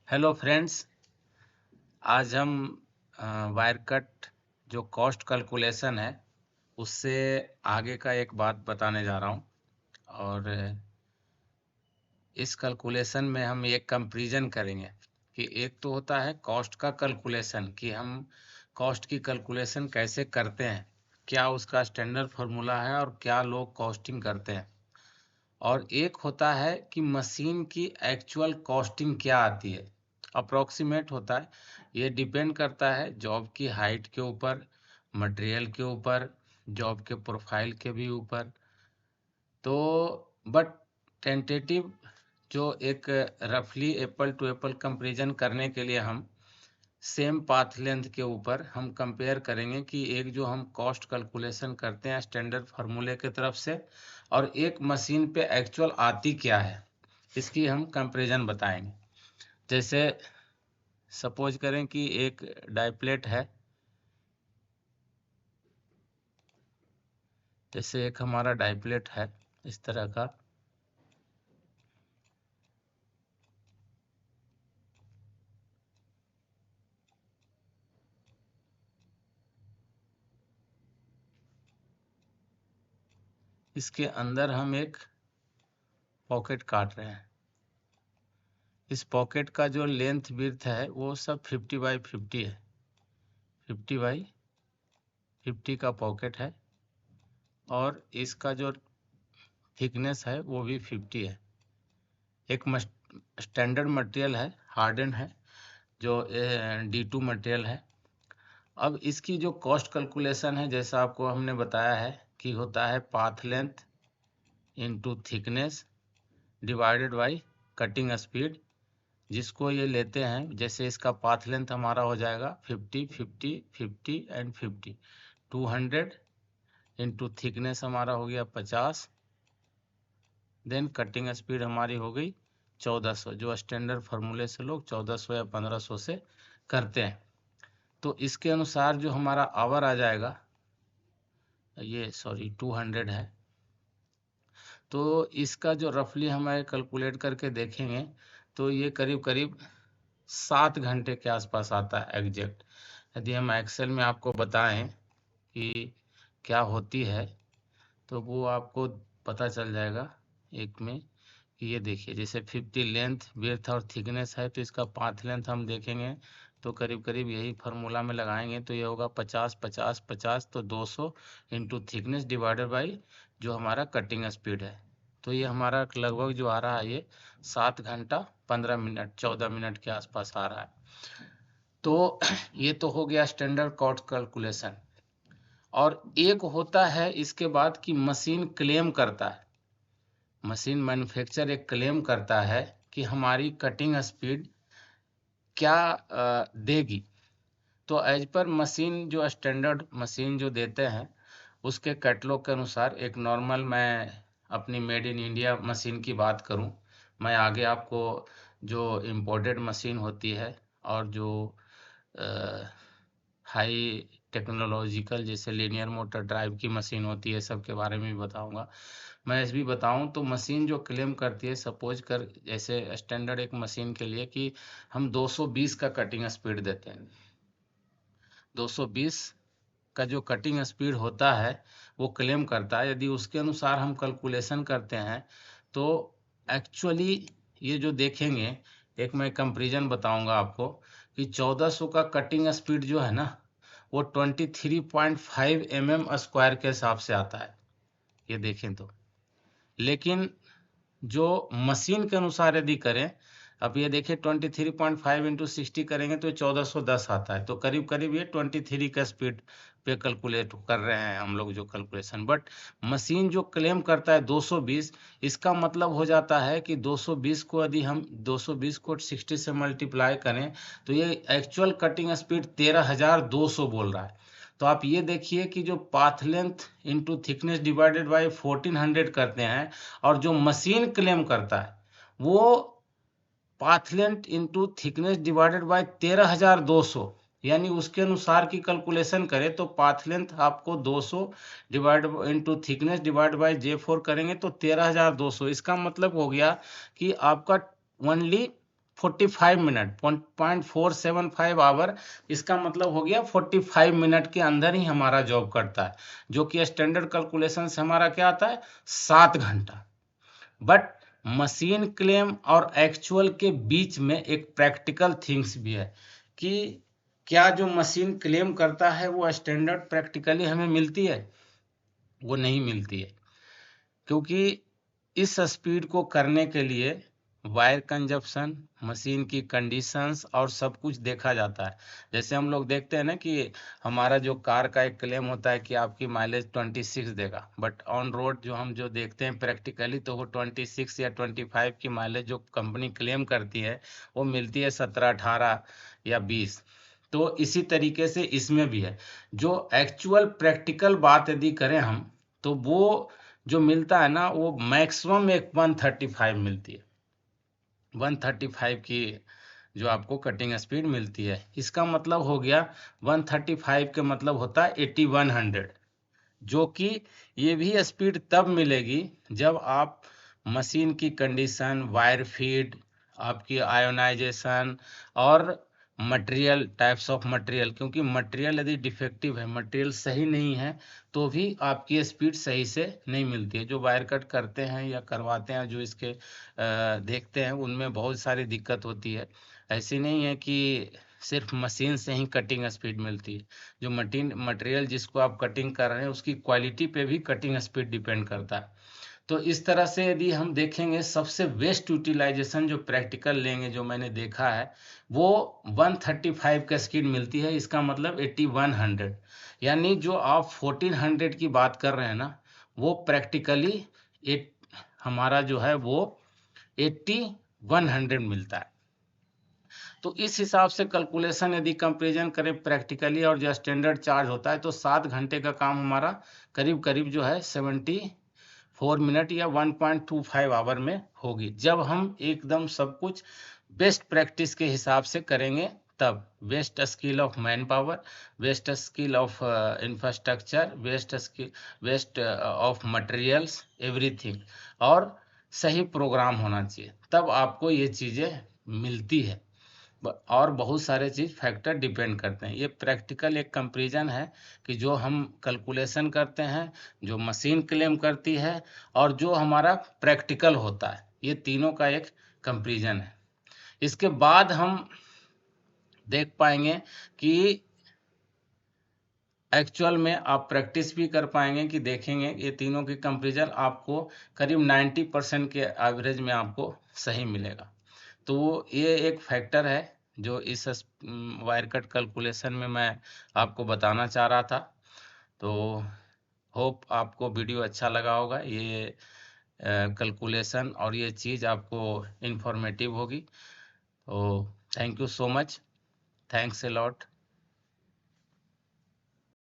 Hello friends. आज हम wire cut जो कॉस्ट कैलकुलेशन है उससे आगे का एक बात बताने जा रहा हूँ। और इस कैलकुलेशन में हम एक कंपैरिजन करेंगे कि एक तो होता है कॉस्ट का कैलकुलेशन कि हम कॉस्ट की कैलकुलेशन कैसे करते हैं, क्या उसका स्टैंडर्ड फार्मूला है और क्या लोग कॉस्टिंग करते हैं। और एक होता है कि मशीन की एक्चुअल कॉस्टिंग क्या आती है, अप्रोक्सीमेट होता है। ये डिपेंड करता है जॉब की हाइट के ऊपर, मटेरियल के ऊपर, जॉब के प्रोफाइल के भी ऊपर। तो बट टेंटेटिव जो एक रफली एप्पल टू एप्पल कंपैरिजन करने के लिए हम सेम पाथ लेंथ के ऊपर हम कंपेयर करेंगे कि एक जो हम कॉस्ट कैलकुलेशन करते हैं स्टैंडर्ड फार्मूले की तरफ से और एक मशीन पे एक्चुअल आती क्या है, इसकी हम कंपैरिजन बताएंगे। जैसे सपोज करें कि एक डाइप्लेट है, जैसे एक हमारा डाइप्लेट है इस तरह का। इसके अंदर हम एक पॉकेट काट रहे हैं। इस पॉकेट का जो लेंथ विड्थ है वो सब 50x50 है। 50x50 का पॉकेट है और इसका जो थिकनेस है वो भी 50 है। एक स्टैंडर्ड मटेरियल है, हार्डन है, जो D2 मटेरियल है। अब इसकी जो कॉस्ट कैलकुलेशन है जैसा आपको हमने बताया है कि होता है path length into thickness divided by cutting speed, जिसको ये लेते हैं। जैसे इसका पाथ लेंथ हमारा हो जाएगा 50 50 50 एंड 50, 200 इंटू थिकनेस हमारा हो गया 50, देन कटिंग स्पीड हमारी हो गई 1400, जो स्टैंडर्ड फार्मूले से लोग 1400 या 1500 से करते हैं। तो इसके अनुसार जो हमारा आवर आ जाएगा, ये सॉरी 200 है, तो इसका जो रफली हमारे कैलकुलेट करके देखेंगे तो ये करीब करीब 7 घंटे के आसपास आता है एग्जैक्ट। यदि हम एक्सेल में आपको बताएं कि क्या होती है तो वो आपको पता चल जाएगा एक में कि ये देखिए जैसे 50 लेंथ विड्थ और थिकनेस है तो इसका पाथ लेंथ हम देखेंगे तो करीब करीब यही फार्मूला में लगाएंगे तो ये होगा 50 50 50, तो 200 इंटू थिकनेस डिवाइडेड बाई जो हमारा कटिंग स्पीड है। तो ये हमारा लगभग जो आ रहा है ये 7 घंटा 15 मिनट 14 मिनट के आसपास आ रहा है। तो ये तो हो गया स्टैंडर्ड कॉस्ट कैलकुलेशन। और एक होता है इसके बाद कि मशीन क्लेम करता है, मशीन मैन्युफैक्चर एक क्लेम करता है कि हमारी कटिंग स्पीड क्या देगी। तो एज पर मशीन जो स्टैंडर्ड मशीन जो देते हैं उसके कैटलॉग के अनुसार एक नॉर्मल, मैं अपनी मेड इन इंडिया मशीन की बात करूं, मैं आगे आपको जो इम्पोर्टेड मशीन होती है और जो हाई टेक्नोलॉजिकल जैसे लीनियर मोटर ड्राइव की मशीन होती है सब के बारे में भी बताऊंगा। मैं इस भी बताऊं तो मशीन जो क्लेम करती है, सपोज कर जैसे स्टैंडर्ड एक मशीन के लिए कि हम 220 का कटिंग स्पीड देते हैं। 220 का जो कटिंग स्पीड होता है वो क्लेम करता है। यदि उसके अनुसार हम कैलकुलेशन करते हैं तो एक्चुअली ये जो देखेंगे, एक मैं कंपैरिजन बताऊंगा आपको कि 1400 का कटिंग स्पीड जो है ना वो 23.5 mm² के हिसाब से आता है, ये देखें तो। लेकिन जो मशीन के अनुसार यदि करें, अब ये देखिए 23.5 इंटू 60 करेंगे तो 1410 आता है, तो करीब करीब ये 23 का स्पीड पे कैलकुलेट कर रहे हैं हम लोग जो कैलकुलेशन। बट मशीन जो क्लेम करता है 220, इसका मतलब हो जाता है कि 220 को यदि हम 220 को 60 से मल्टीप्लाई करें तो ये एक्चुअल कटिंग स्पीड 13200 बोल रहा है। तो आप ये देखिए कि जो path length into thickness divided by 1400 करते हैं और जो मशीन क्लेम करता है वो path length into thickness divided by 13200, यानी उसके अनुसार की कैलकुलेशन करें तो पाथ लेंथ आपको 200 divide into thickness divide by J4 करेंगे तो 13200। इसका मतलब हो गया कि आपका ओनली 45 मिनट, 0.475 आवर, इसका मतलब हो गया 45 मिनट के अंदर ही हमारा जॉब करता है, जो कि स्टैंडर्ड कैलकुलेशन से हमारा क्या आता है 7 घंटा। बट मशीन क्लेम और एक्चुअल के बीच में एक प्रैक्टिकल थिंग्स भी है कि क्या जो मशीन क्लेम करता है वो स्टैंडर्ड प्रैक्टिकली हमें मिलती है, वो नहीं मिलती है, क्योंकि इस स्पीड को करने के लिए वायर कंजप्शन, मशीन की कंडीशंस और सब कुछ देखा जाता है। जैसे हम लोग देखते हैं ना कि हमारा जो कार का एक क्लेम होता है कि आपकी माइलेज 26 देगा, बट ऑन रोड जो हम जो देखते हैं प्रैक्टिकली तो वो 26 या 25 की माइलेज जो कंपनी क्लेम करती है वो मिलती है 17, 18 या 20। तो इसी तरीके से इसमें भी है, जो एक्चुअल प्रैक्टिकल बात यदि करें हम, तो वो जो मिलता है ना वो मैक्सिमम एक 135 मिलती है, 135 की जो आपको कटिंग स्पीड मिलती है। इसका मतलब हो गया 135 के मतलब होता है 8100, जो कि ये भी स्पीड तब मिलेगी जब आप मशीन की कंडीशन, वायर फीड, आपकी आयोनाइजेशन और मटेरियल, टाइप्स ऑफ मटेरियल, क्योंकि मटेरियल यदि डिफेक्टिव है, मटेरियल सही नहीं है, तो भी आपकी स्पीड सही से नहीं मिलती है। जो वायर कट करते हैं या करवाते हैं, जो इसके देखते हैं, उनमें बहुत सारी दिक्कत होती है। ऐसी नहीं है कि सिर्फ मशीन से ही कटिंग स्पीड मिलती है, जो मटेरियल जिसको आप कटिंग कर रहे हैं उसकी क्वालिटी पे भी कटिंग स्पीड डिपेंड करता है। तो इस तरह से यदि हम देखेंगे, सबसे बेस्ट यूटिलाइजेशन जो प्रैक्टिकल लेंगे, जो मैंने देखा है, वो 135 का स्पीड मिलती है। इसका मतलब 8100, यानी जो आप 1400 की बात कर रहे हैं ना, वो प्रैक्टिकली हमारा जो है वो 8100 मिलता है। तो इस हिसाब से कैलकुलेशन यदि कंपेरिजन करें प्रैक्टिकली और जो स्टैंडर्ड चार्ज होता है, तो 7 घंटे का काम हमारा करीब करीब जो है 74 मिनट या 1.25 आवर में होगी, जब हम एकदम सब कुछ बेस्ट प्रैक्टिस के हिसाब से करेंगे। तब waste skill of manpower, waste skill of infrastructure, waste of materials, everything, और सही प्रोग्राम होना चाहिए, तब आपको ये चीज़ें मिलती है। और बहुत सारे चीज फैक्टर डिपेंड करते हैं। ये प्रैक्टिकल एक कंपैरिजन है कि जो हम कैलकुलेशन करते हैं, जो मशीन क्लेम करती है, और जो हमारा प्रैक्टिकल होता है, ये तीनों का एक कंपैरिजन है। इसके बाद हम देख पाएंगे कि एक्चुअल में आप प्रैक्टिस भी कर पाएंगे, कि देखेंगे ये तीनों की कंपैरिजन आपको करीब 90% के एवरेज में आपको सही मिलेगा। तो ये एक फैक्टर है जो इस वायर कट कैलकुलेशन में मैं आपको बताना चाह रहा था। तो होप आपको वीडियो अच्छा लगा होगा, ये कैलकुलेशन और ये चीज़ आपको इन्फॉर्मेटिव होगी। तो thank you so much, thanks a lot.